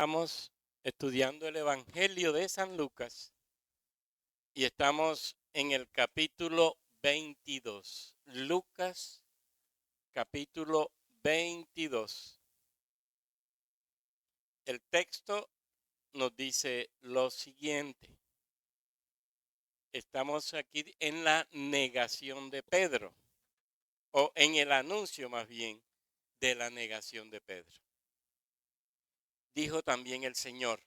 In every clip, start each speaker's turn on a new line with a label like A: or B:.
A: Estamos estudiando el Evangelio de San Lucas y estamos en el capítulo 22. Lucas, capítulo 22. El texto nos dice lo siguiente. Estamos aquí en la negación de Pedro, o en el anuncio más bien de la negación de Pedro. Dijo también el Señor: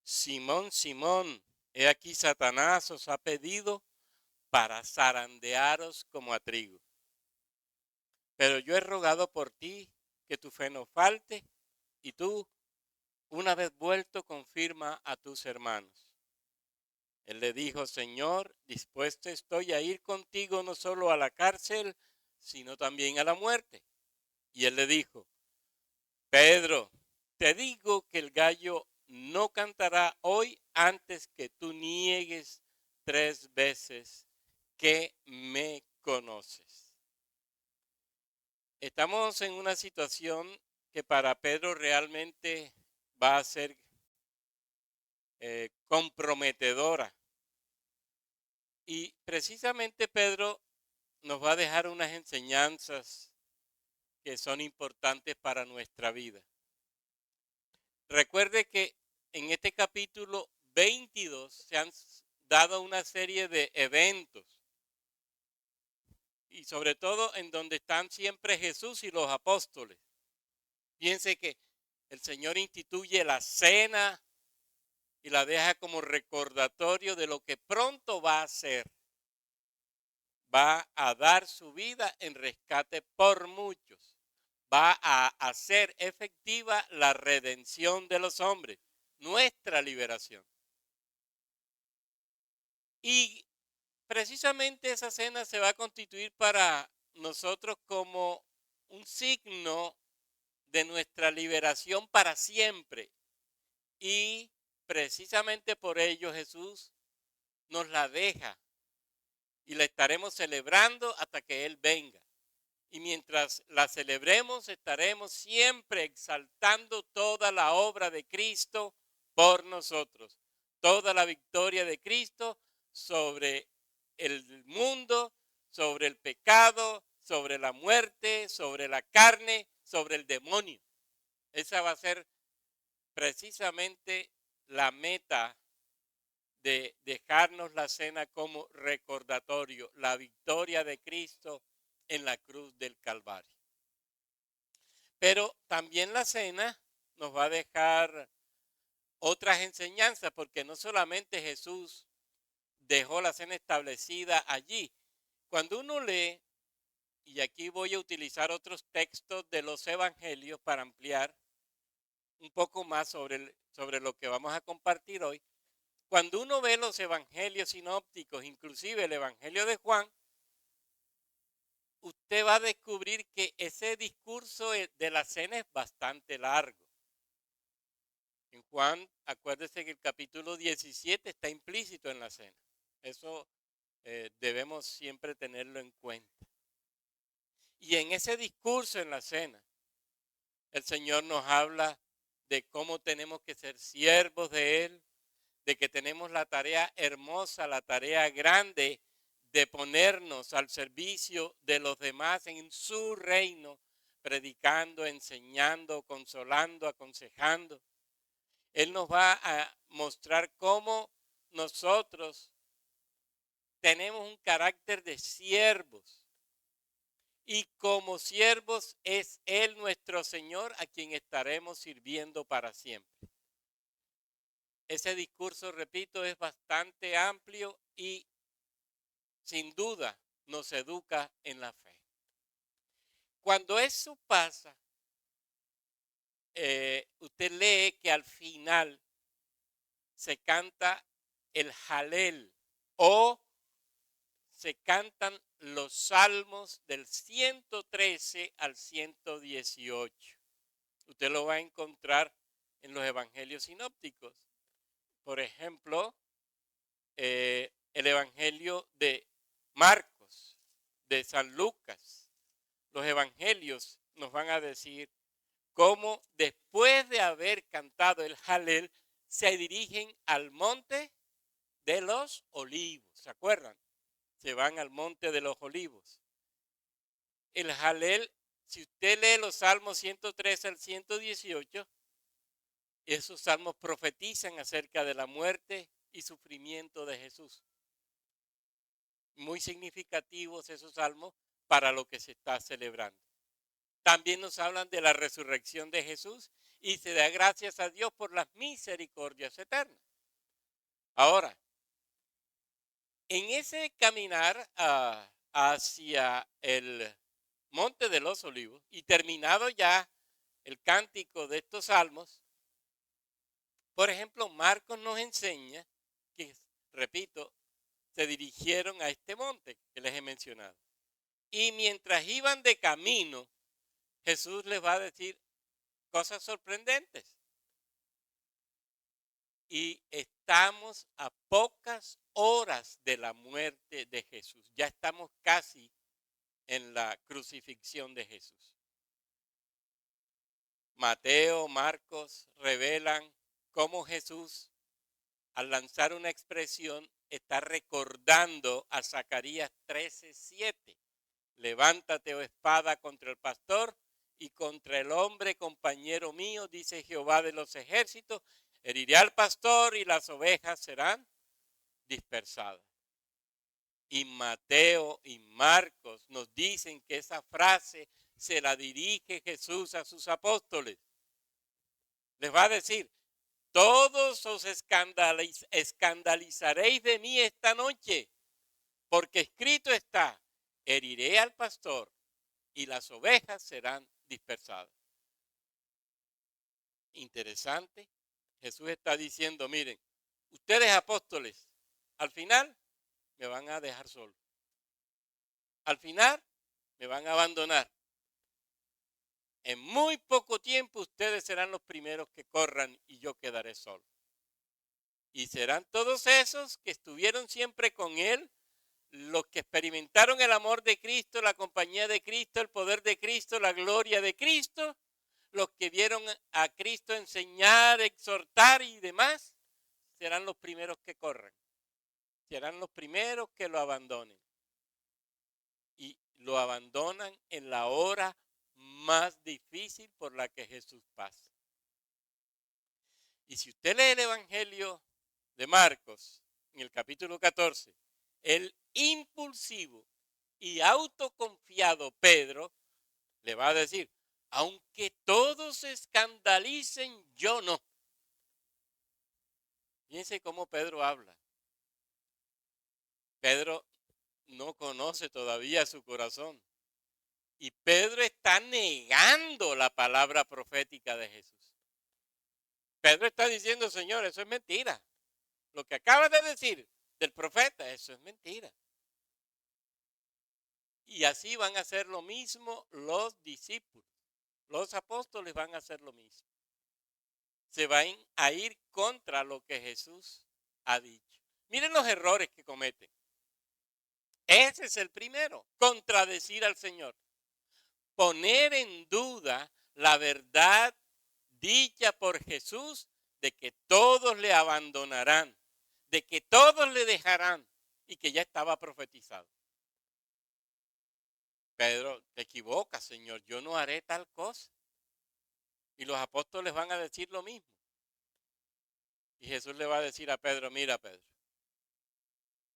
A: Simón, Simón, he aquí Satanás os ha pedido para zarandearos como a trigo. Pero yo he rogado por ti que tu fe no falte, y tú, una vez vuelto, confirma a tus hermanos. Él le dijo: Señor, dispuesto estoy a ir contigo no solo a la cárcel, sino también a la muerte. Y él le dijo: Pedro, te digo que el gallo no cantará hoy antes que tú niegues 3 veces que me conoces. Estamos en una situación que para Pedro realmente va a ser comprometedora. Y precisamente Pedro nos va a dejar unas enseñanzas que son importantes para nuestra vida. Recuerde que en este capítulo 22 se han dado una serie de eventos, y sobre todo en donde están siempre Jesús y los apóstoles. Piense que el Señor instituye la cena y la deja como recordatorio de lo que pronto va a hacer. Va a dar su vida en rescate por muchos. Va a hacer efectiva la redención de los hombres, nuestra liberación. Y precisamente esa cena se va a constituir para nosotros como un signo de nuestra liberación para siempre. Y precisamente por ello Jesús nos la deja y la estaremos celebrando hasta que Él venga. Y mientras la celebremos, estaremos siempre exaltando toda la obra de Cristo por nosotros, toda la victoria de Cristo sobre el mundo, sobre el pecado, sobre la muerte, sobre la carne, sobre el demonio. Esa va a ser precisamente la meta de dejarnos la cena como recordatorio, la victoria de Cristo en la cruz del Calvario. Pero también la cena nos va a dejar otras enseñanzas, porque no solamente Jesús dejó la cena establecida allí. Cuando uno lee, y aquí voy a utilizar otros textos de los evangelios para ampliar un poco más sobre lo que vamos a compartir hoy. Cuando uno ve los evangelios sinópticos, inclusive el evangelio de Juan, usted va a descubrir que ese discurso de la cena es bastante largo. En Juan, acuérdese que el capítulo 17 está implícito en la cena. Eso debemos siempre tenerlo en cuenta. Y en ese discurso en la cena, el Señor nos habla de cómo tenemos que ser siervos de Él, de que tenemos la tarea hermosa, la tarea grande de ponernos al servicio de los demás en su reino, predicando, enseñando, consolando, aconsejando. Él nos va a mostrar cómo nosotros tenemos un carácter de siervos. Y como siervos es Él nuestro Señor, a quien estaremos sirviendo para siempre. Ese discurso, repito, es bastante amplio y sin duda nos educa en la fe. Cuando eso pasa, usted lee que al final se canta el Jalel, o se cantan los salmos del 113 al 118. Usted lo va a encontrar en los evangelios sinópticos. Por ejemplo, el evangelio de Marcos, de San Lucas. Los evangelios nos van a decir cómo después de haber cantado el Halel, se dirigen al monte de los olivos. ¿Se acuerdan? Se van al monte de los olivos. El Halel, si usted lee los Salmos 113 al 118, esos salmos profetizan acerca de la muerte y sufrimiento de Jesús. Muy significativos esos salmos para lo que se está celebrando. También nos hablan de la resurrección de Jesús y se da gracias a Dios por las misericordias eternas. Ahora, en ese caminar hacia el Monte de los Olivos y terminado ya el cántico de estos salmos, por ejemplo, Marcos nos enseña que, repito, se dirigieron a este monte que les he mencionado. Y mientras iban de camino, Jesús les va a decir cosas sorprendentes. Y estamos a pocas horas de la muerte de Jesús. Ya estamos casi en la crucifixión de Jesús. Mateo, Marcos revelan cómo Jesús, al lanzar una expresión, está recordando a Zacarías 13:7. Levántate, oh espada, contra el pastor y contra el hombre compañero mío, dice Jehová de los ejércitos. Heriré al pastor y las ovejas serán dispersadas. Y Mateo y Marcos nos dicen que esa frase se la dirige Jesús a sus apóstoles. Les va a decir, todos os escandalizaréis de mí esta noche, porque escrito está, heriré al pastor y las ovejas serán dispersadas. Interesante. Jesús está diciendo, miren, ustedes apóstoles, al final me van a dejar solo. Al final me van a abandonar. En muy poco tiempo ustedes serán los primeros que corran y yo quedaré solo. Y serán todos esos que estuvieron siempre con Él, los que experimentaron el amor de Cristo, la compañía de Cristo, el poder de Cristo, la gloria de Cristo, los que vieron a Cristo enseñar, exhortar y demás, serán los primeros que corran. Serán los primeros que lo abandonen. Y lo abandonan en la hora más difícil por la que Jesús pasa. Y si usted lee el Evangelio de Marcos, en el capítulo 14, el impulsivo y autoconfiado Pedro le va a decir, aunque todos se escandalicen, yo no. Fíjense cómo Pedro habla. Pedro no conoce todavía su corazón. Y Pedro está negando la palabra profética de Jesús. Pedro está diciendo, Señor, eso es mentira. Lo que acabas de decir del profeta, eso es mentira. Y así van a hacer lo mismo los discípulos. Los apóstoles van a hacer lo mismo. Se van a ir contra lo que Jesús ha dicho. Miren los errores que cometen. Ese es el primero, contradecir al Señor. Poner en duda la verdad dicha por Jesús de que todos le abandonarán, de que todos le dejarán y que ya estaba profetizado. Pedro, te equivocas, Señor, yo no haré tal cosa. Y los apóstoles van a decir lo mismo. Y Jesús le va a decir a Pedro, mira Pedro,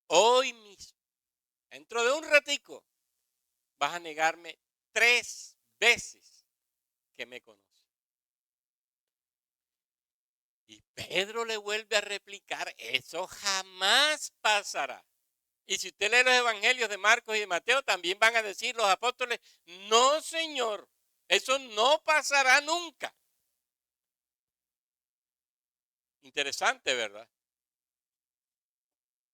A: hoy mismo, dentro de un ratico, vas a negarme 3 veces que me conoces. Y Pedro le vuelve a replicar, eso jamás pasará. Y si usted lee los evangelios de Marcos y de Mateo, también van a decir los apóstoles, no Señor, eso no pasará nunca. Interesante, ¿verdad?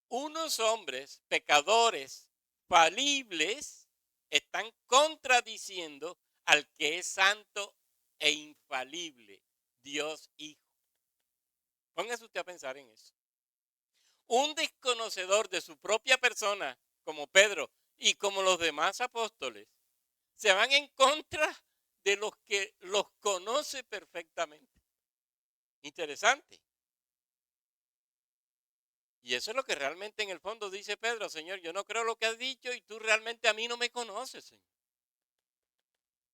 A: Unos hombres pecadores, falibles, están contradiciendo al que es santo e infalible, Dios Hijo. Póngase usted a pensar en eso. Un desconocedor de su propia persona, como Pedro y como los demás apóstoles, se van en contra de los que los conoce perfectamente. Interesante. Y eso es lo que realmente en el fondo dice Pedro: Señor, yo no creo lo que has dicho y tú realmente a mí no me conoces, Señor.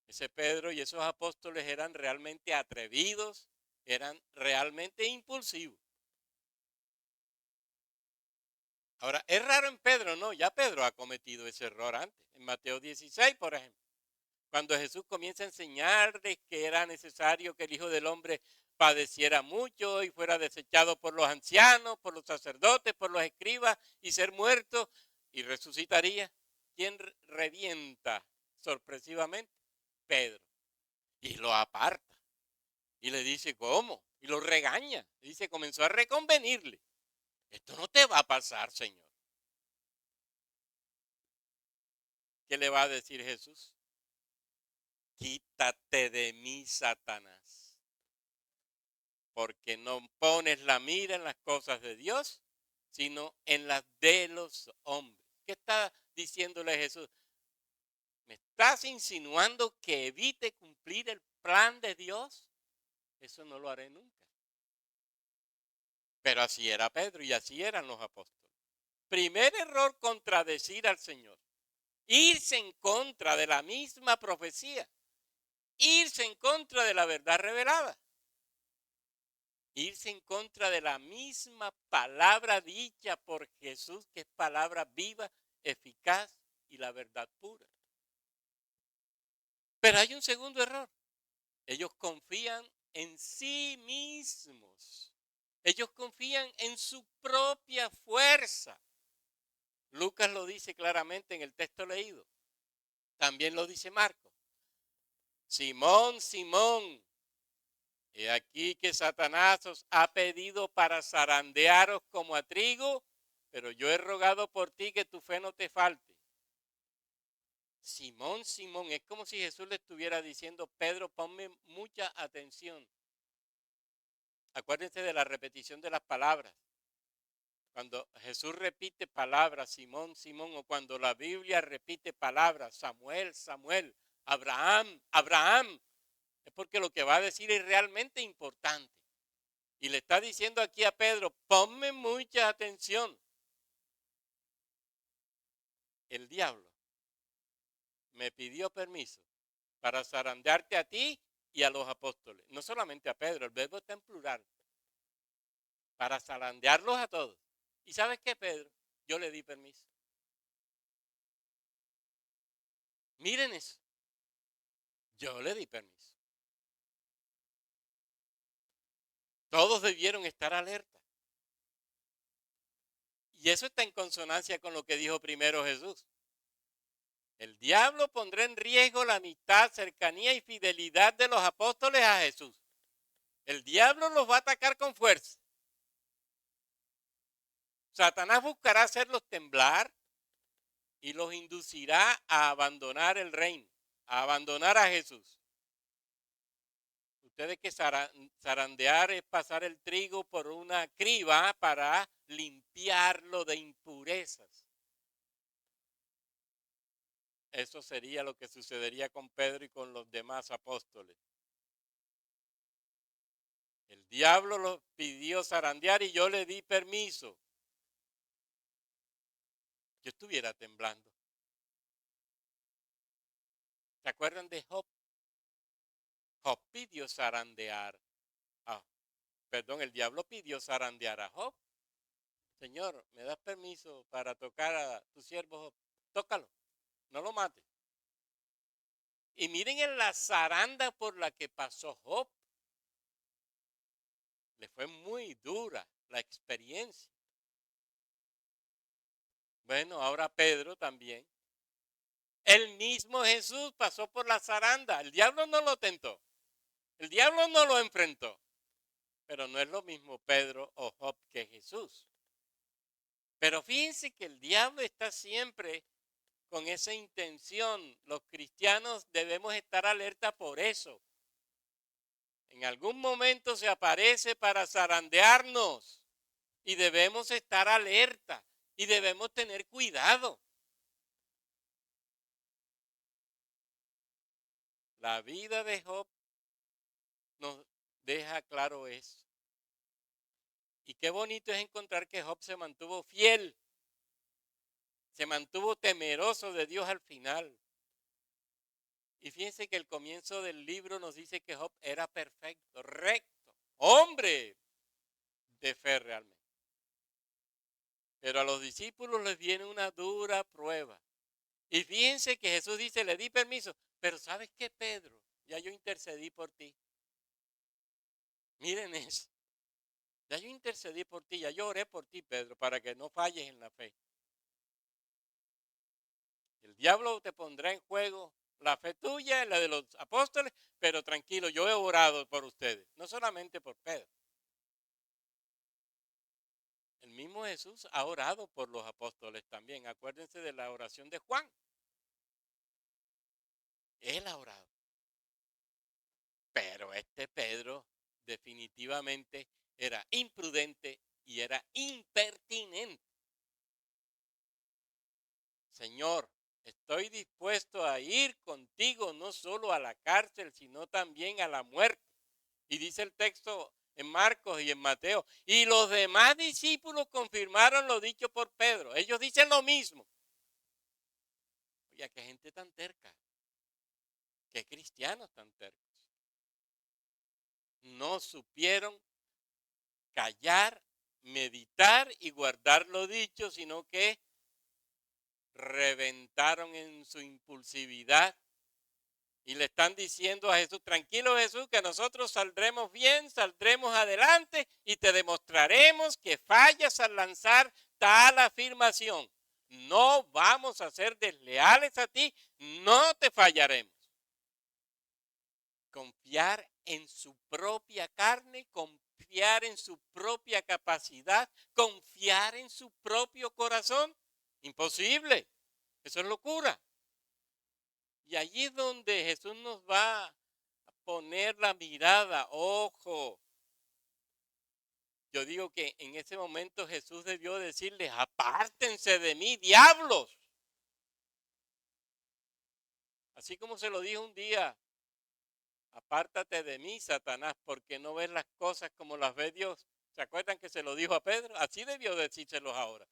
A: Ese Pedro y esos apóstoles eran realmente atrevidos, eran realmente impulsivos. Ahora, es raro en Pedro, ¿no? Ya Pedro ha cometido ese error antes. En Mateo 16, por ejemplo, cuando Jesús comienza a enseñarles que era necesario que el Hijo del Hombre padeciera mucho y fuera desechado por los ancianos, por los sacerdotes, por los escribas y ser muerto y resucitaría. ¿Quién revienta sorpresivamente? Pedro. Y lo aparta. Y le dice, ¿cómo? Y lo regaña. Y dice, comenzó a reconvenirle. Esto no te va a pasar, Señor. ¿Qué le va a decir Jesús? Quítate de mí, Satanás, porque no pones la mira en las cosas de Dios, sino en las de los hombres. ¿Qué está diciéndole Jesús? ¿Me estás insinuando que evite cumplir el plan de Dios? Eso no lo haré nunca. Pero así era Pedro y así eran los apóstoles. Primer error, contradecir al Señor. Irse en contra de la misma profecía. Irse en contra de la verdad revelada. Irse en contra de la misma palabra dicha por Jesús, que es palabra viva, eficaz y la verdad pura. Pero hay un segundo error. Ellos confían en sí mismos. Ellos confían en su propia fuerza. Lucas lo dice claramente en el texto leído. También lo dice Marcos. Simón, Simón, he aquí que Satanás os ha pedido para zarandearos como a trigo, pero yo he rogado por ti que tu fe no te falte. Simón, Simón, es como si Jesús le estuviera diciendo, Pedro, ponme mucha atención. Acuérdense de la repetición de las palabras. Cuando Jesús repite palabras, Simón, Simón, o cuando la Biblia repite palabras, Samuel, Samuel, Abraham, Abraham, es porque lo que va a decir es realmente importante. Y le está diciendo aquí a Pedro, ponme mucha atención. El diablo me pidió permiso para zarandearte a ti y a los apóstoles. No solamente a Pedro, el verbo está en plural. Para zarandearlos a todos. ¿Y sabes qué, Pedro? Yo le di permiso. Miren eso. Yo le di permiso. Todos debieron estar alerta. Y eso está en consonancia con lo que dijo primero Jesús. El diablo pondrá en riesgo la amistad, cercanía y fidelidad de los apóstoles a Jesús. El diablo los va a atacar con fuerza. Satanás buscará hacerlos temblar y los inducirá a abandonar el reino, a abandonar a Jesús. Ustedes que zarandear es pasar el trigo por una criba para limpiarlo de impurezas. Eso sería lo que sucedería con Pedro y con los demás apóstoles. El diablo los pidió zarandear y yo le di permiso. Yo estuviera temblando. ¿Se acuerdan de Job? Job pidió zarandear. Perdón, el diablo pidió zarandear a Job. Señor, ¿me das permiso para tocar a tu siervo Job? Tócalo, no lo mates. Y miren en la zaranda por la que pasó Job. Le fue muy dura la experiencia. Bueno, ahora Pedro también. El mismo Jesús pasó por la zaranda. El diablo no lo tentó. El diablo no lo enfrentó. Pero no es lo mismo Pedro o Job que Jesús. Pero fíjense que el diablo está siempre con esa intención. Los cristianos debemos estar alerta por eso. En algún momento se aparece para zarandearnos y debemos estar alerta y debemos tener cuidado. La vida de Job nos deja claro eso. Y qué bonito es encontrar que Job se mantuvo fiel, se mantuvo temeroso de Dios al final. Y fíjense que el comienzo del libro nos dice que Job era perfecto, recto, hombre de fe realmente. Pero a los discípulos les viene una dura prueba. Y fíjense que Jesús dice, le di permiso, pero ¿sabes qué, Pedro? Ya yo intercedí por ti. Miren eso. Ya yo intercedí por ti, ya yo oré por ti, Pedro, para que no falles en la fe. El diablo te pondrá en juego la fe tuya, la de los apóstoles, pero tranquilo, yo he orado por ustedes, no solamente por Pedro. El mismo Jesús ha orado por los apóstoles también. Acuérdense de la oración de Juan. Él ha orado. Pero este Pedro definitivamente era imprudente y era impertinente. Señor, estoy dispuesto a ir contigo no solo a la cárcel, sino también a la muerte. Y dice el texto en Marcos y en Mateo. Y los demás discípulos confirmaron lo dicho por Pedro. Ellos dicen lo mismo. Oye, qué gente tan terca. Qué cristianos tan tercos. No supieron callar, meditar y guardar lo dicho, sino que reventaron en su impulsividad y le están diciendo a Jesús, tranquilo Jesús, que nosotros saldremos bien, saldremos adelante y te demostraremos que fallas al lanzar tal afirmación. No vamos a ser desleales a ti, no te fallaremos. Confiar en su propia carne, confiar en su propia capacidad, confiar en su propio corazón. Imposible. Eso es locura. Y allí es donde Jesús nos va a poner la mirada. Ojo. Yo digo que en ese momento Jesús debió decirles, apártense de mí, diablos. Así como se lo dijo un día, apártate de mí, Satanás, porque no ves las cosas como las ve Dios. ¿Se acuerdan que se lo dijo a Pedro? Así debió decírselos ahora.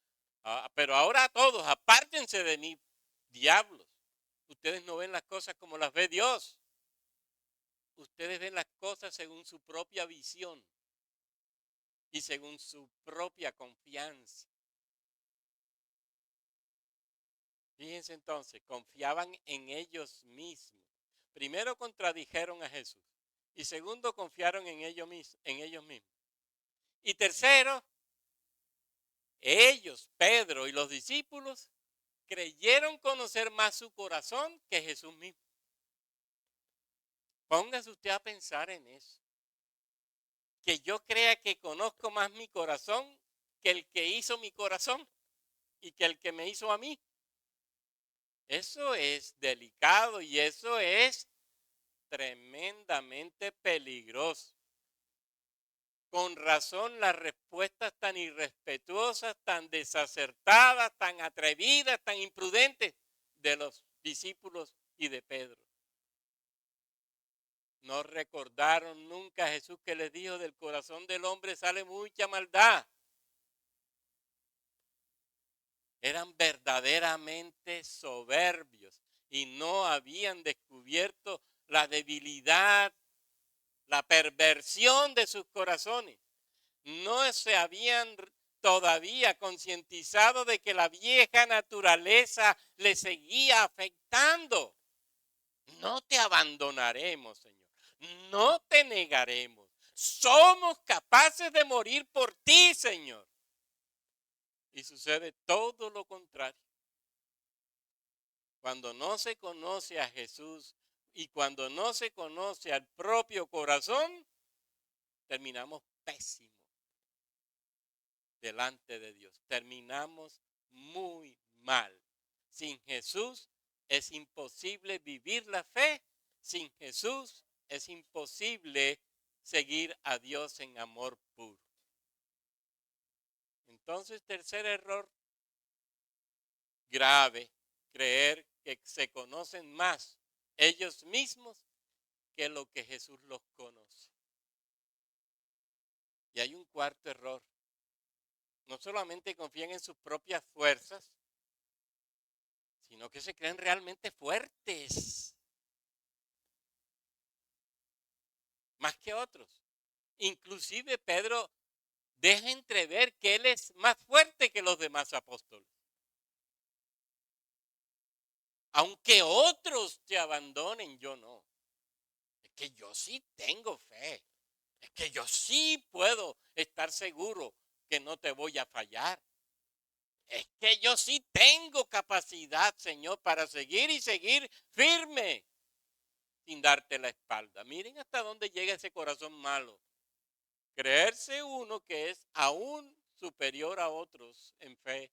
A: Pero ahora a todos, apártense de mí, diablos. Ustedes no ven las cosas como las ve Dios. Ustedes ven las cosas según su propia visión y según su propia confianza. Fíjense entonces, confiaban en ellos mismos. Primero contradijeron a Jesús y segundo confiaron en ellos mismos. Y tercero, ellos, Pedro y los discípulos, creyeron conocer más su corazón que Jesús mismo. Póngase usted a pensar en eso. Que yo crea que conozco más mi corazón que el que hizo mi corazón y que el que me hizo a mí. Eso es delicado y eso es tremendamente peligroso. Con razón las respuestas tan irrespetuosas, tan desacertadas, tan atrevidas, tan imprudentes de los discípulos y de Pedro. No recordaron nunca a Jesús que les dijo, del corazón del hombre sale mucha maldad. Eran verdaderamente soberbios y no habían descubierto la debilidad, la perversión de sus corazones. No se habían todavía concientizado de que la vieja naturaleza le seguía afectando. No te abandonaremos, Señor. No te negaremos. Somos capaces de morir por ti, Señor. Y sucede todo lo contrario. Cuando no se conoce a Jesús y cuando no se conoce al propio corazón, terminamos pésimos delante de Dios. Terminamos muy mal. Sin Jesús es imposible vivir la fe. Sin Jesús es imposible seguir a Dios en amor puro. Entonces, tercer error grave, creer que se conocen más ellos mismos que lo que Jesús los conoce. Y hay un cuarto error. No solamente confían en sus propias fuerzas, sino que se creen realmente fuertes, más que otros. Inclusive Pedro deja entrever que él es más fuerte que los demás apóstoles. Aunque otros te abandonen, yo no. Es que yo sí tengo fe. Es que yo sí puedo estar seguro que no te voy a fallar. Es que yo sí tengo capacidad, Señor, para seguir y seguir firme sin darte la espalda. Miren hasta dónde llega ese corazón malo. Creerse uno que es aún superior a otros en fe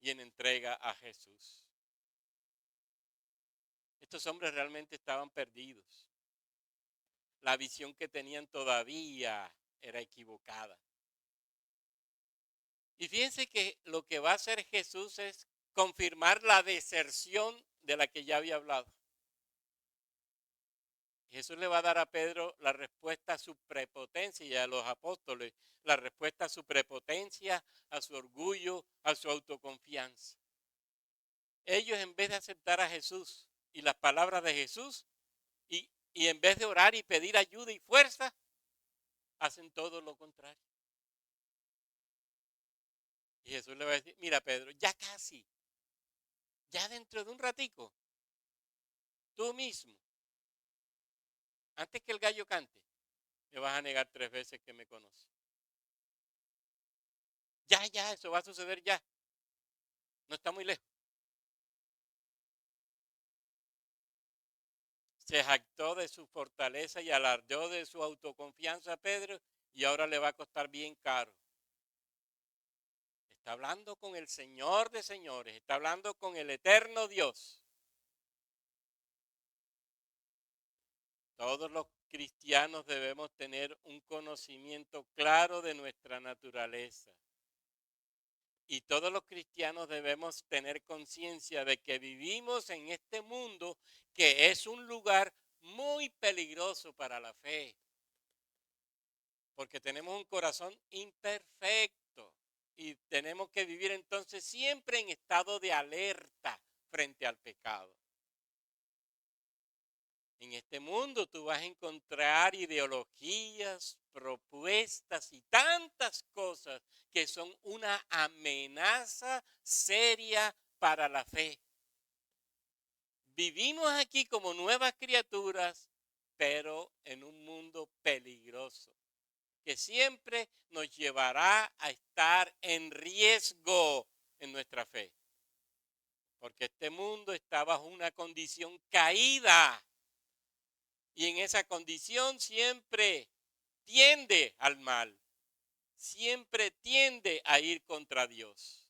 A: y en entrega a Jesús. Estos hombres realmente estaban perdidos. La visión que tenían todavía era equivocada. Y fíjense que lo que va a hacer Jesús es confirmar la deserción de la que ya había hablado. Jesús le va a dar a Pedro la respuesta a su prepotencia y a los apóstoles la respuesta a su prepotencia, a su orgullo, a su autoconfianza. Ellos, en vez de aceptar a Jesús y las palabras de Jesús, y en vez de orar y pedir ayuda y fuerza, hacen todo lo contrario. Y Jesús le va a decir, mira Pedro, ya casi, ya dentro de un ratico, tú mismo, antes que el gallo cante, me vas a negar 3 veces que me conoces. Ya, eso va a suceder ya. No está muy lejos. Se jactó de su fortaleza y alardeó de su autoconfianza a Pedro y ahora le va a costar bien caro. Está hablando con el Señor de señores, está hablando con el eterno Dios. Todos los cristianos debemos tener un conocimiento claro de nuestra naturaleza. Y todos los cristianos debemos tener conciencia de que vivimos en este mundo que es un lugar muy peligroso para la fe. Porque tenemos un corazón imperfecto y tenemos que vivir entonces siempre en estado de alerta frente al pecado. En este mundo tú vas a encontrar ideologías, propuestas y tantas cosas que son una amenaza seria para la fe. Vivimos aquí como nuevas criaturas, pero en un mundo peligroso, que siempre nos llevará a estar en riesgo en nuestra fe. Porque este mundo está bajo una condición caída. Y en esa condición siempre tiende al mal, siempre tiende a ir contra Dios.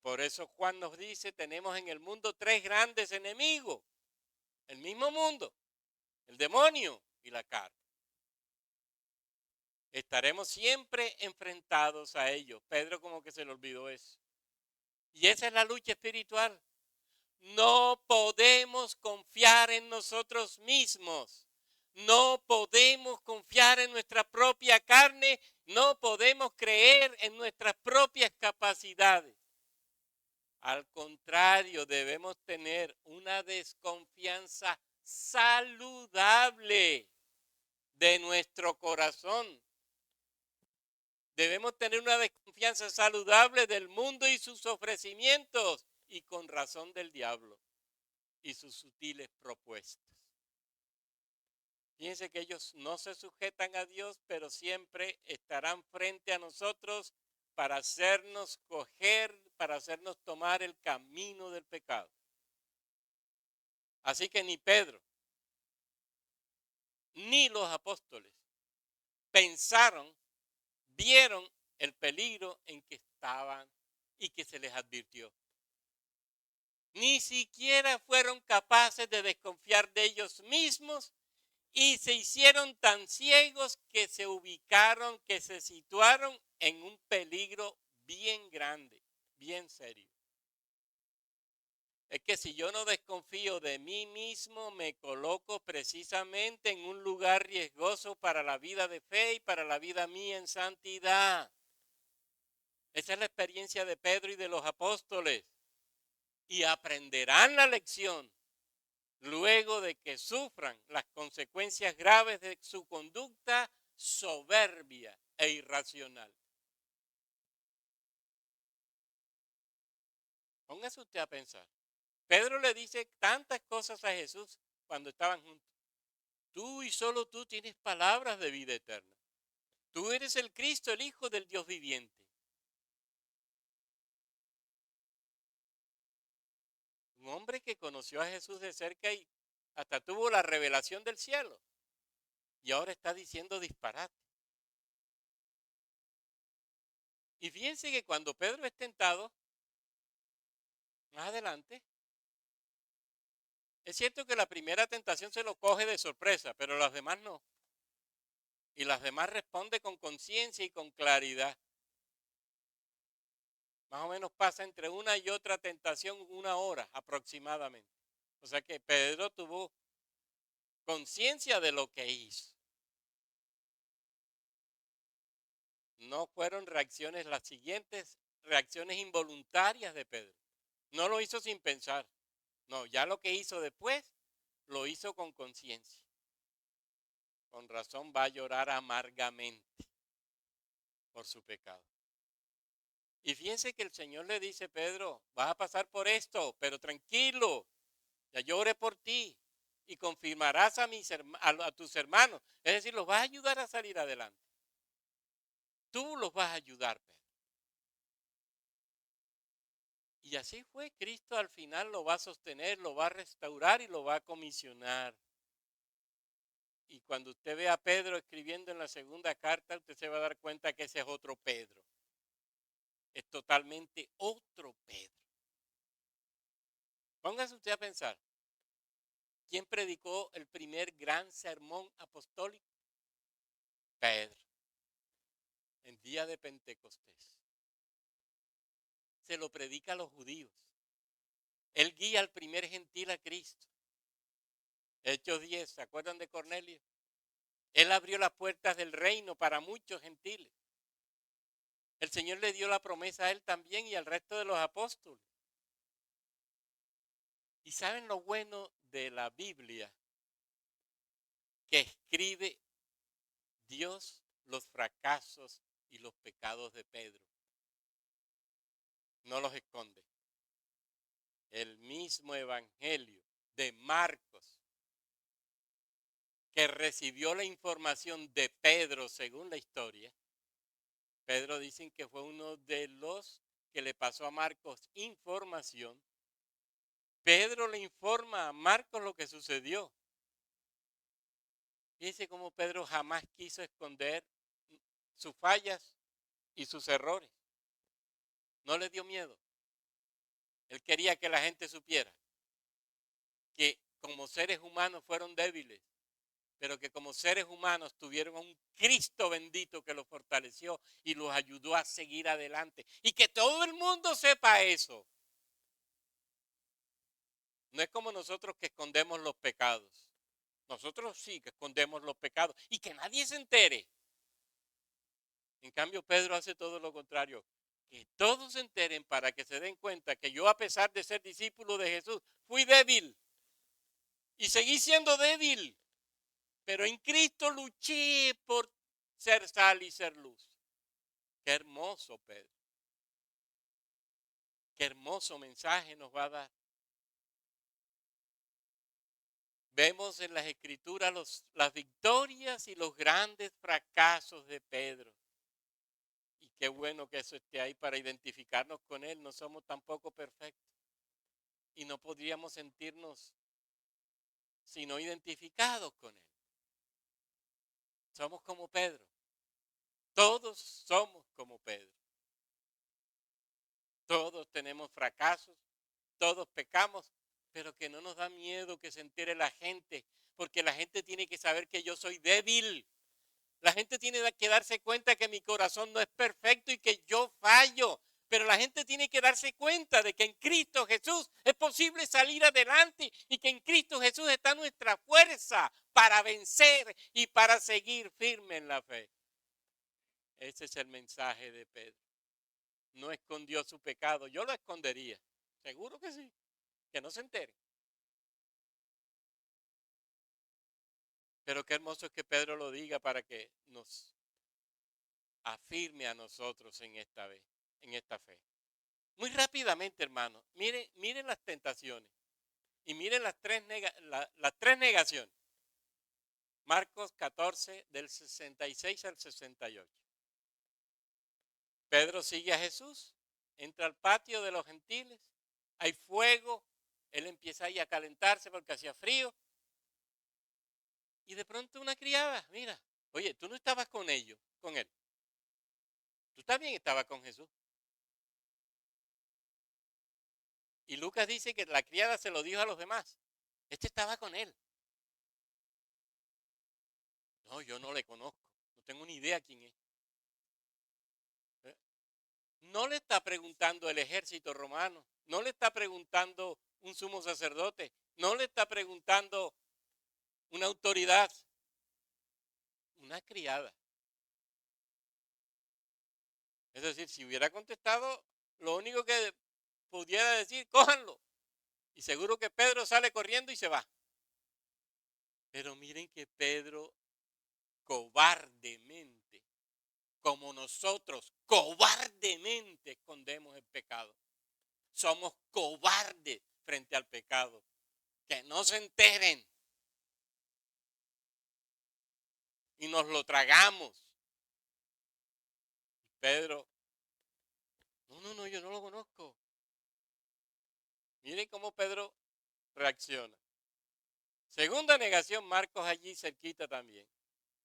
A: Por eso Juan nos dice, tenemos en el mundo 3 grandes enemigos, el mismo mundo, el demonio y la carne. Estaremos siempre enfrentados a ellos. Pedro como que se le olvidó eso. Y esa es la lucha espiritual. No podemos confiar en nosotros mismos. No podemos confiar en nuestra propia carne. No podemos creer en nuestras propias capacidades. Al contrario, debemos tener una desconfianza saludable de nuestro corazón. Debemos tener una desconfianza saludable del mundo y sus ofrecimientos, y con razón del diablo y sus sutiles propuestas. Fíjense que ellos no se sujetan a Dios, pero siempre estarán frente a nosotros para hacernos coger, para hacernos tomar el camino del pecado. Así que ni Pedro, ni los apóstoles pensaron, vieron el peligro en que estaban y que se les advirtió. Ni siquiera fueron capaces de desconfiar de ellos mismos y se hicieron tan ciegos que se ubicaron, que se situaron en un peligro bien grande, bien serio. Es que si yo no desconfío de mí mismo, me coloco precisamente en un lugar riesgoso para la vida de fe y para la vida mía en santidad. Esa es la experiencia de Pedro y de los apóstoles. Y aprenderán la lección luego de que sufran las consecuencias graves de su conducta soberbia e irracional. Póngase usted a pensar. Pedro le dice tantas cosas a Jesús cuando estaban juntos. Tú y solo tú tienes palabras de vida eterna. Tú eres el Cristo, el Hijo del Dios viviente. Un hombre que conoció a Jesús de cerca y hasta tuvo la revelación del cielo. Y ahora está diciendo disparate. Y fíjense que cuando Pedro es tentado, más adelante, es cierto que la primera tentación se lo coge de sorpresa, pero las demás no. Y las demás responde con conciencia y con claridad. Más o menos pasa entre una y otra tentación 1 hora aproximadamente. O sea que Pedro tuvo conciencia de lo que hizo. No fueron reacciones las siguientes, reacciones involuntarias de Pedro. No lo hizo sin pensar. No, ya lo que hizo después, lo hizo con conciencia. Con razón va a llorar amargamente por su pecado. Y fíjense que el Señor le dice, Pedro, vas a pasar por esto, pero tranquilo, ya lloré por ti y confirmarás a tus hermanos. Es decir, los vas a ayudar a salir adelante. Tú los vas a ayudar, Pedro. Y así fue, Cristo al final lo va a sostener, lo va a restaurar y lo va a comisionar. Y cuando usted ve a Pedro escribiendo en la segunda carta, usted se va a dar cuenta que ese es otro Pedro. Es totalmente otro Pedro. Póngase usted a pensar, ¿quién predicó el primer gran sermón apostólico? Pedro, en día de Pentecostés. Se lo predica a los judíos. Él guía al primer gentil a Cristo. Hechos 10, ¿se acuerdan de Cornelio? Él abrió las puertas del reino para muchos gentiles. El Señor le dio la promesa a él también y al resto de los apóstoles. ¿Y saben lo bueno de la Biblia? Que escribe Dios los fracasos y los pecados de Pedro. No los esconde. El mismo evangelio de Marcos, que recibió la información de Pedro según la historia. Pedro dicen que fue uno de los que le pasó a Marcos información. Pedro le informa a Marcos lo que sucedió. Fíjense cómo Pedro jamás quiso esconder sus fallas y sus errores. No le dio miedo. Él quería que la gente supiera que como seres humanos fueron débiles, pero que como seres humanos tuvieron a un Cristo bendito que los fortaleció y los ayudó a seguir adelante. Y que todo el mundo sepa eso. No es como nosotros que escondemos los pecados. Nosotros sí que escondemos los pecados y que nadie se entere. En cambio, Pedro hace todo lo contrario. Que todos se enteren para que se den cuenta que yo, a pesar de ser discípulo de Jesús, fui débil. Y seguí siendo débil. Pero en Cristo luché por ser sal y ser luz. Qué hermoso, Pedro. Qué hermoso mensaje nos va a dar. Vemos en las Escrituras las victorias y los grandes fracasos de Pedro. Y qué bueno que eso esté ahí para identificarnos con él. No somos tampoco perfectos. Y no podríamos sentirnos sino identificados con él. Somos como Pedro. Todos somos como Pedro. Todos tenemos fracasos, todos pecamos, pero que no nos da miedo que se entere la gente, porque la gente tiene que saber que yo soy débil. La gente tiene que darse cuenta que mi corazón no es perfecto y que yo fallo, Pero la gente tiene que darse cuenta de que en Cristo Jesús es posible salir adelante y que en Cristo Jesús está nuestra fuerza para vencer y para seguir firme en la fe. Ese es el mensaje de Pedro. No escondió su pecado. Yo lo escondería. Seguro que sí. Que no se entere. Pero qué hermoso es que Pedro lo diga para que nos afirme a nosotros en esta vez, en esta fe. Muy rápidamente, hermano, miren las tentaciones y miren las tres negaciones. Marcos 14, del 66 al 68. Pedro sigue a Jesús, entra al patio de los gentiles, hay fuego, él empieza ahí a calentarse porque hacía frío. Y de pronto una criada, mira, oye, tú no estabas con ellos, con él. Tú también estabas con Jesús. Y Lucas dice que la criada se lo dijo a los demás. Este estaba con él. No, yo no le conozco. No tengo ni idea quién es. No le está preguntando el ejército romano. No le está preguntando un sumo sacerdote. No le está preguntando una autoridad. Una criada. Es decir, si hubiera contestado, lo único que pudiera decir, cójanlo. Y seguro que Pedro sale corriendo y se va. Pero miren que Pedro cobardemente, como nosotros cobardemente escondemos el pecado. Somos cobardes frente al pecado. Que no se enteren. Y nos lo tragamos. Pedro, no, yo no lo conozco. Miren cómo Pedro reacciona. Segunda negación, Marcos allí cerquita también.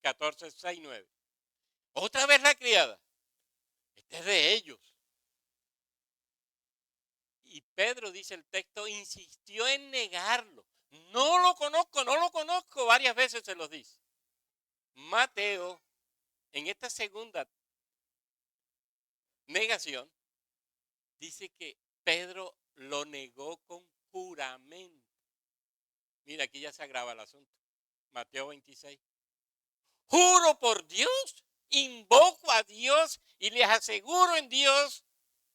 A: 14, 6, 9. Otra vez la criada. Este es de ellos. Y Pedro, dice el texto, insistió en negarlo. No lo conozco. Varias veces se los dice. Mateo, en esta segunda negación, dice que Pedro lo negó con juramento. Mira, aquí ya se agrava el asunto. Mateo 26. Juro por Dios, invoco a Dios y les aseguro en Dios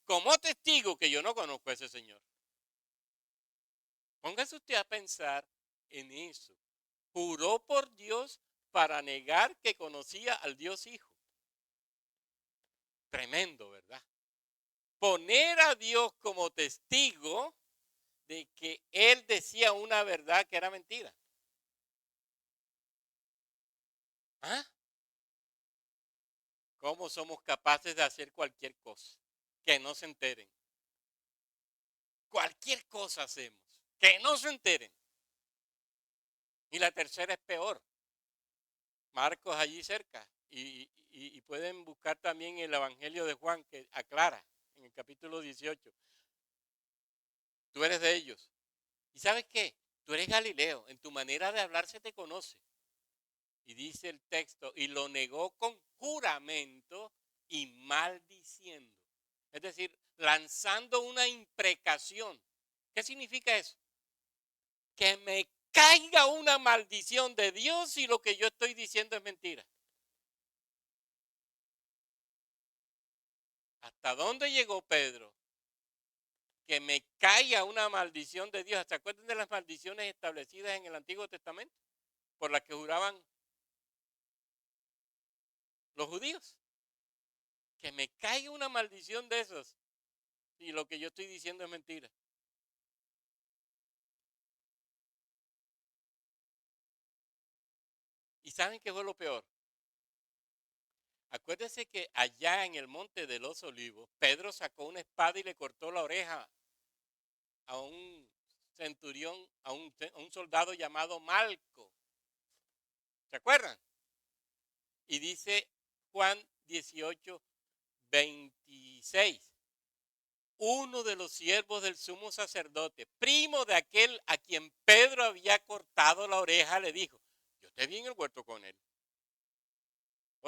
A: como testigo que yo no conozco a ese señor. Póngase usted a pensar en eso. Juró por Dios para negar que conocía al Dios Hijo. Tremendo, ¿verdad? Poner a Dios como testigo de que él decía una verdad que era mentira. ¿Ah? ¿Cómo somos capaces de hacer cualquier cosa? Que no se enteren. Cualquier cosa hacemos. Que no se enteren. Y la tercera es peor. Marcos allí cerca. Y pueden buscar también el Evangelio de Juan que aclara en el capítulo 18. Tú eres de ellos. ¿Y sabes qué? Tú eres Galileo. En tu manera de hablar se te conoce. Y dice el texto, y lo negó con juramento y maldiciendo. Es decir, lanzando una imprecación. ¿Qué significa eso? Que me caiga una maldición de Dios y lo que yo estoy diciendo es mentira. ¿Hasta dónde llegó Pedro? Que me caiga una maldición de Dios. ¿Se acuerdan de las maldiciones establecidas en el Antiguo Testamento? Por las que juraban los judíos. Que me caiga una maldición de esos y lo que yo estoy diciendo es mentira. ¿Y saben qué fue lo peor? Acuérdense que allá en el monte de los olivos, Pedro sacó una espada y le cortó la oreja a un centurión, a un soldado llamado Malco. ¿Se acuerdan? Y dice Juan 18, 26. Uno de los siervos del sumo sacerdote, primo de aquel a quien Pedro había cortado la oreja, le dijo, yo te vi en el huerto con él.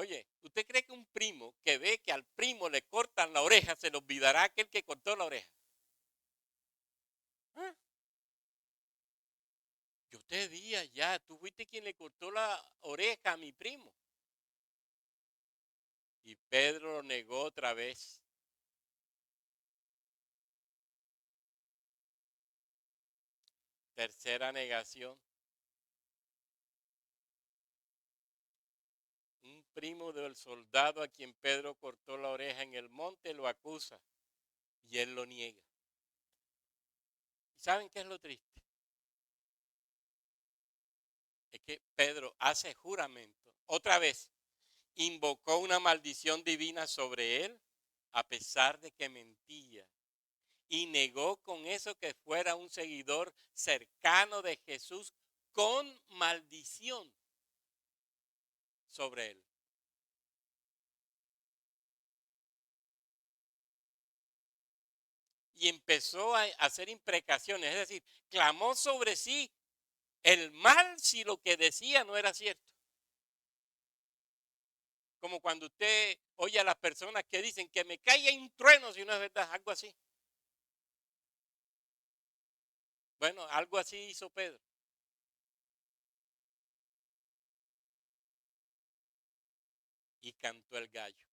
A: Oye, ¿usted cree que un primo que ve que al primo le cortan la oreja se le olvidará aquel que cortó la oreja? ¿Ah? Yo te di allá, tú fuiste quien le cortó la oreja a mi primo. Y Pedro lo negó otra vez. Tercera negación. Un primo del soldado a quien Pedro cortó la oreja en el monte lo acusa y él lo niega. ¿Y saben qué es lo triste? Es que Pedro hace juramento. Otra vez, invocó una maldición divina sobre él a pesar de que mentía. Y negó con eso que fuera un seguidor cercano de Jesús con maldición sobre él. Y empezó a hacer imprecaciones, es decir, clamó sobre sí el mal si lo que decía no era cierto. Como cuando usted oye a las personas que dicen que me caiga un trueno si no es verdad, algo así. Bueno, algo así hizo Pedro. Y cantó el gallo.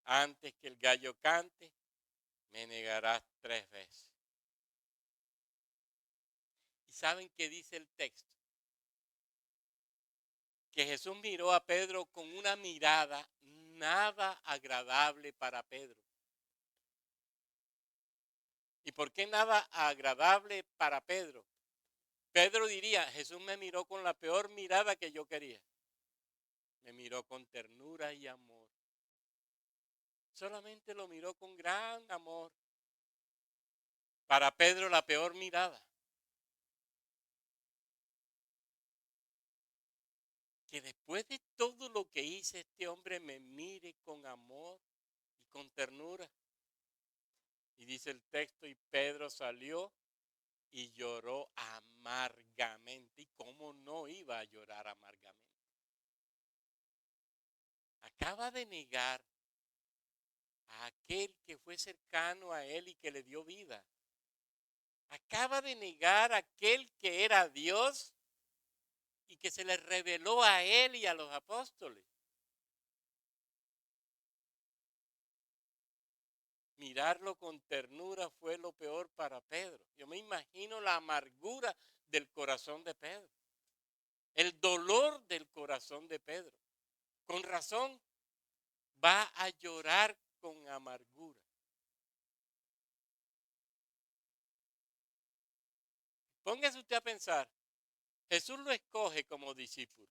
A: Antes que el gallo cante, me negarás 3 veces. ¿Y saben qué dice el texto? Que Jesús miró a Pedro con una mirada nada agradable para Pedro. ¿Y por qué nada agradable para Pedro? Pedro diría, Jesús me miró con la peor mirada que yo quería. Me miró con ternura y amor. Solamente lo miró con gran amor. Para Pedro la peor mirada. Que después de todo lo que hice, este hombre me mire con amor y con ternura. Y dice el texto, y Pedro salió y lloró amargamente. ¿Y cómo no iba a llorar amargamente? Acaba de negar a aquel que fue cercano a él y que le dio vida. Acaba de negar a aquel que era Dios y que se le reveló a él y a los apóstoles. Mirarlo con ternura fue lo peor para Pedro. Yo me imagino la amargura del corazón de Pedro, el dolor del corazón de Pedro. Con razón va a llorar con amargura. Póngase usted a pensar, Jesús lo escoge como discípulo.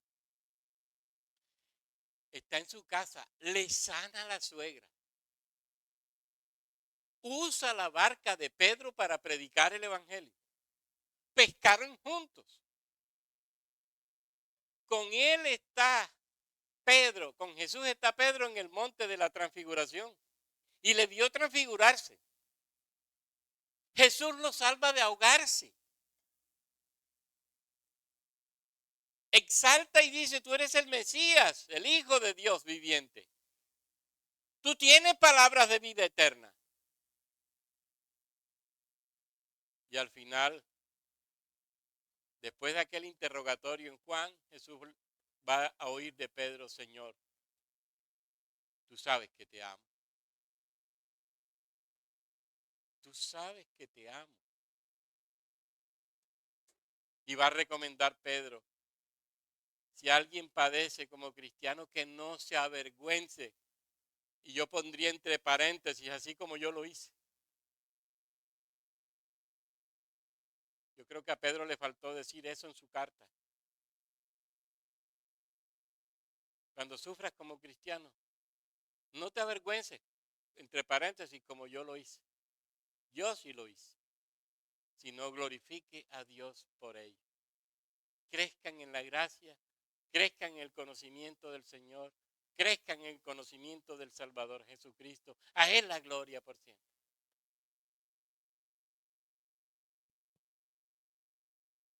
A: Está en su casa, le sana a la suegra. Usa la barca de Pedro para predicar el evangelio. Pescaron juntos. Con él está Pedro, con Jesús está Pedro en el monte de la transfiguración. Y le vio transfigurarse. Jesús lo salva de ahogarse. Exalta y dice, tú eres el Mesías, el Hijo de Dios viviente. Tú tienes palabras de vida eterna. Y al final, después de aquel interrogatorio en Juan, Jesús va a oír de Pedro, Señor, tú sabes que te amo. Tú sabes que te amo. Y va a recomendar Pedro, si alguien padece como cristiano, que no se avergüence. Y yo pondría entre paréntesis, así como yo lo hice. Yo creo que a Pedro le faltó decir eso en su carta. Cuando sufras como cristiano, no te avergüences, entre paréntesis, como yo lo hice. Yo sí lo hice. Sino glorifique a Dios por ello. Crezcan en la gracia, crezcan en el conocimiento del Señor, crezcan en el conocimiento del Salvador Jesucristo. A Él la gloria por siempre.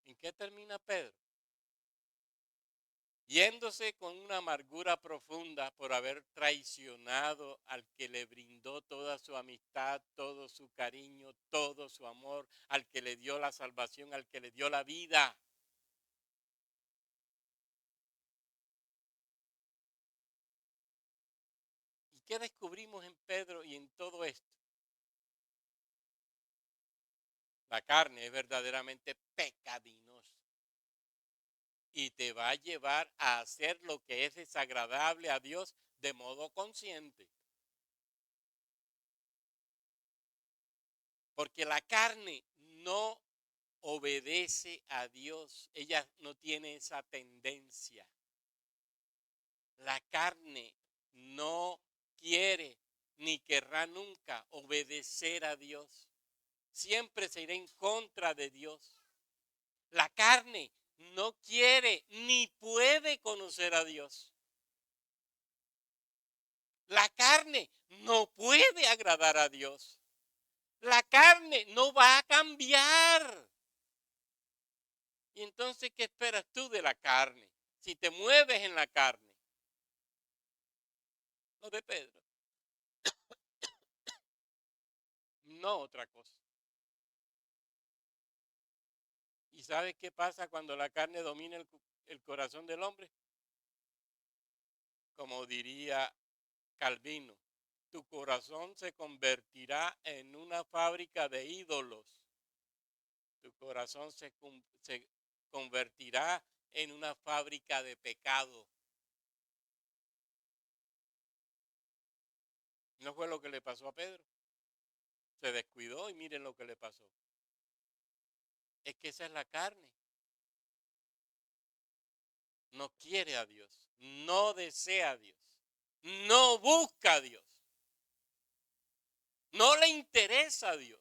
A: ¿En qué termina Pedro? Yéndose con una amargura profunda por haber traicionado al que le brindó toda su amistad, todo su cariño, todo su amor, al que le dio la salvación, al que le dio la vida. ¿Y qué descubrimos en Pedro y en todo esto? La carne es verdaderamente pecaminosa y te va a llevar a hacer lo que es desagradable a Dios de modo consciente. Porque la carne no obedece a Dios, ella no tiene esa tendencia. La carne no quiere ni querrá nunca obedecer a Dios. Siempre se irá en contra de Dios. La carne no quiere ni puede conocer a Dios. La carne no puede agradar a Dios. La carne no va a cambiar. Y entonces, ¿qué esperas tú de la carne? Si te mueves en la carne. Lo de Pedro. No otra cosa. ¿Y sabes qué pasa cuando la carne domina el corazón del hombre? Como diría Calvino, tu corazón se convertirá en una fábrica de ídolos. Tu corazón se convertirá en una fábrica de pecado. ¿No fue lo que le pasó a Pedro? Se descuidó y miren lo que le pasó. Es que esa es la carne. No quiere a Dios, no desea a Dios, no busca a Dios, no le interesa a Dios.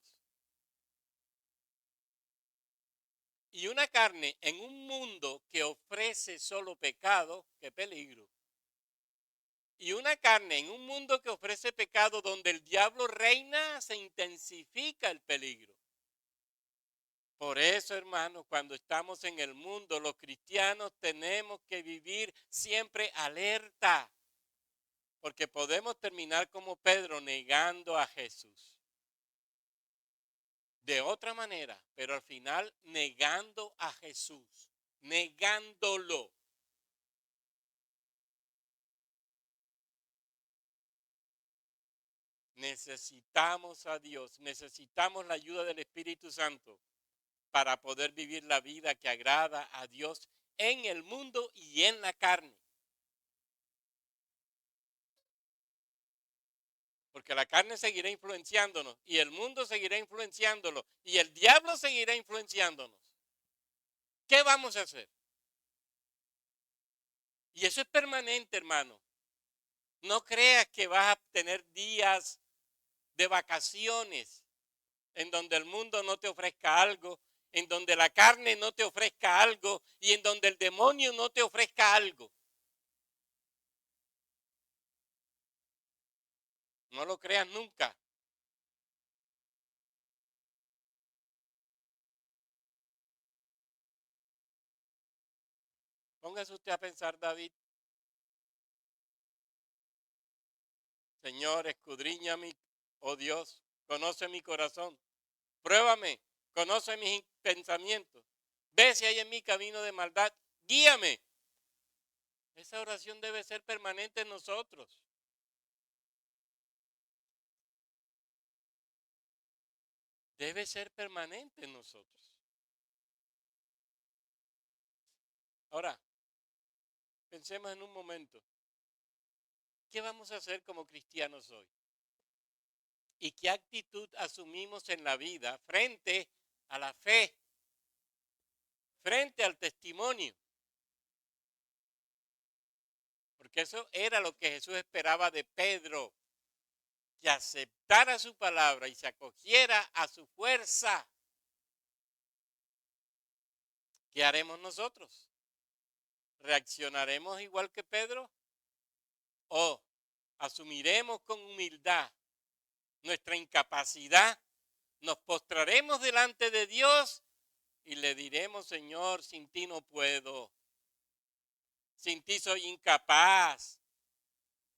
A: Y una carne en un mundo que ofrece solo pecado, qué peligro. Y una carne en un mundo que ofrece pecado donde el diablo reina, se intensifica el peligro. Por eso, hermanos, cuando estamos en el mundo, los cristianos tenemos que vivir siempre alerta. Porque podemos terminar como Pedro negando a Jesús. De otra manera, pero al final negando a Jesús, negándolo. Necesitamos a Dios, necesitamos la ayuda del Espíritu Santo para poder vivir la vida que agrada a Dios en el mundo y en la carne. Porque la carne seguirá influenciándonos y el mundo seguirá influenciándolo y el diablo seguirá influenciándonos. ¿Qué vamos a hacer? Y eso es permanente, hermano. No creas que vas a tener días de vacaciones en donde el mundo no te ofrezca algo, en donde la carne no te ofrezca algo y en donde el demonio no te ofrezca algo. No lo creas nunca. Póngase usted a pensar, David. Señor, escudriñame, oh Dios, conoce mi corazón. Pruébame, conoce mis pensamientos. Ve si hay en mí camino de maldad. Guíame. Esa oración debe ser permanente en nosotros. Debe ser permanente en nosotros. Ahora, pensemos en un momento. ¿Qué vamos a hacer como cristianos hoy? ¿Y qué actitud asumimos en la vida frente a la fe, frente al testimonio? Porque eso era lo que Jesús esperaba de Pedro, que aceptara su palabra y se acogiera a su fuerza. ¿Qué haremos nosotros? ¿Reaccionaremos igual que Pedro? ¿O asumiremos con humildad nuestra incapacidad? ¿Nos postraremos delante de Dios y le diremos, Señor, sin ti no puedo, sin ti soy incapaz,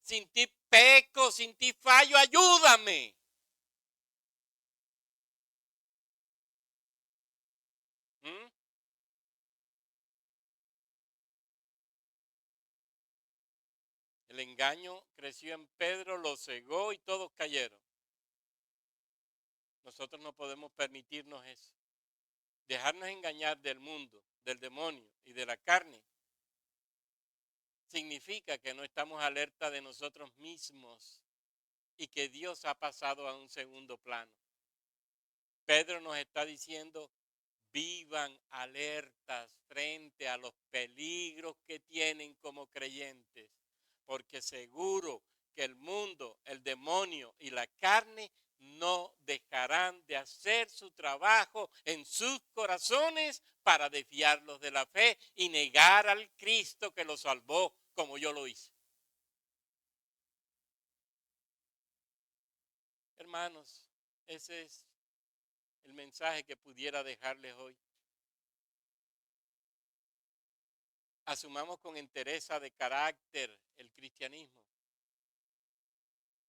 A: sin ti peco, sin ti fallo, ayúdame. ¿Mm? El engaño creció en Pedro, lo cegó y todos cayeron. Nosotros no podemos permitirnos eso. Dejarnos engañar del mundo, del demonio y de la carne significa que no estamos alerta de nosotros mismos y que Dios ha pasado a un segundo plano. Pedro nos está diciendo, vivan alertas frente a los peligros que tienen como creyentes, porque seguro que el mundo, el demonio y la carne no dejarán de hacer su trabajo en sus corazones para desviarlos de la fe y negar al Cristo que los salvó, como yo lo hice. Hermanos, ese es el mensaje que pudiera dejarles hoy. Asumamos con entereza de carácter el cristianismo.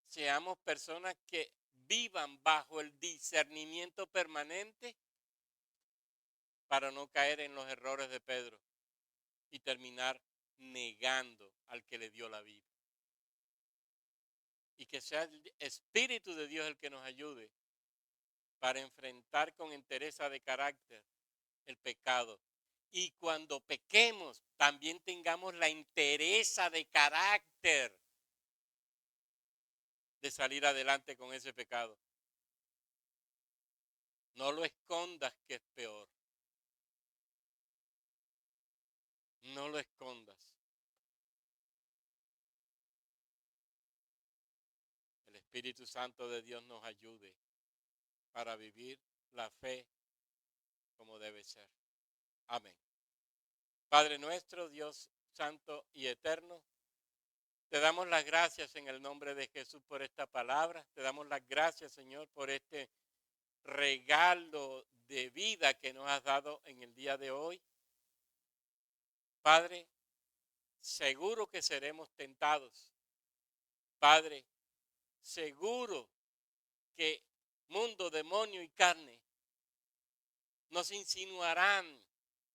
A: Seamos personas que vivan bajo el discernimiento permanente para no caer en los errores de Pedro y terminar negando al que le dio la vida. Y que sea el Espíritu de Dios el que nos ayude para enfrentar con entereza de carácter el pecado. Y cuando pequemos, también tengamos la entereza de carácter de salir adelante con ese pecado. No lo escondas, que es peor. No lo escondas. El Espíritu Santo de Dios nos ayude para vivir la fe como debe ser. Amén. Padre nuestro, Dios santo y eterno, te damos las gracias en el nombre de Jesús por esta palabra. Te damos las gracias, Señor, por este regalo de vida que nos has dado en el día de hoy. Padre, seguro que seremos tentados. Padre, seguro que mundo, demonio y carne nos insinuarán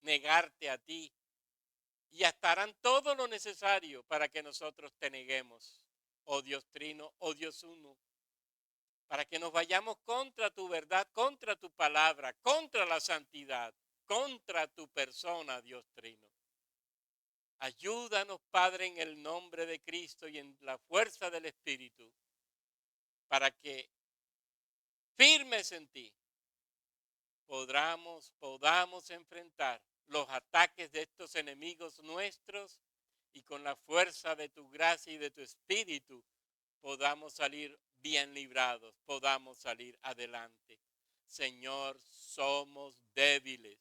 A: negarte a ti y hasta harán todo lo necesario para que nosotros te neguemos, oh Dios Trino, oh Dios Uno, para que nos vayamos contra tu verdad, contra tu palabra, contra la santidad, contra tu persona, Dios Trino. Ayúdanos, Padre, en el nombre de Cristo y en la fuerza del Espíritu, para que firmes en ti podamos enfrentar los ataques de estos enemigos nuestros y con la fuerza de tu gracia y de tu Espíritu podamos salir bien librados, podamos salir adelante. Señor, somos débiles.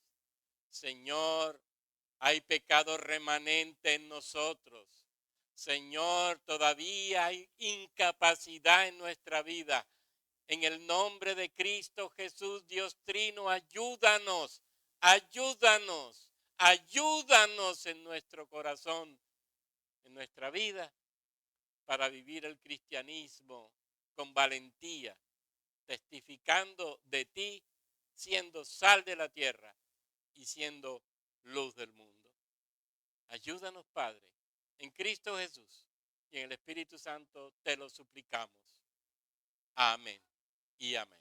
A: Señor, hay pecado remanente en nosotros. Señor, todavía hay incapacidad en nuestra vida. En el nombre de Cristo Jesús, Dios Trino, ayúdanos, ayúdanos, ayúdanos en nuestro corazón, en nuestra vida, para vivir el cristianismo con valentía, testificando de ti, siendo sal de la tierra y siendo luz del mundo. Ayúdanos, Padre, en Cristo Jesús y en el Espíritu Santo te lo suplicamos. Amén y amén.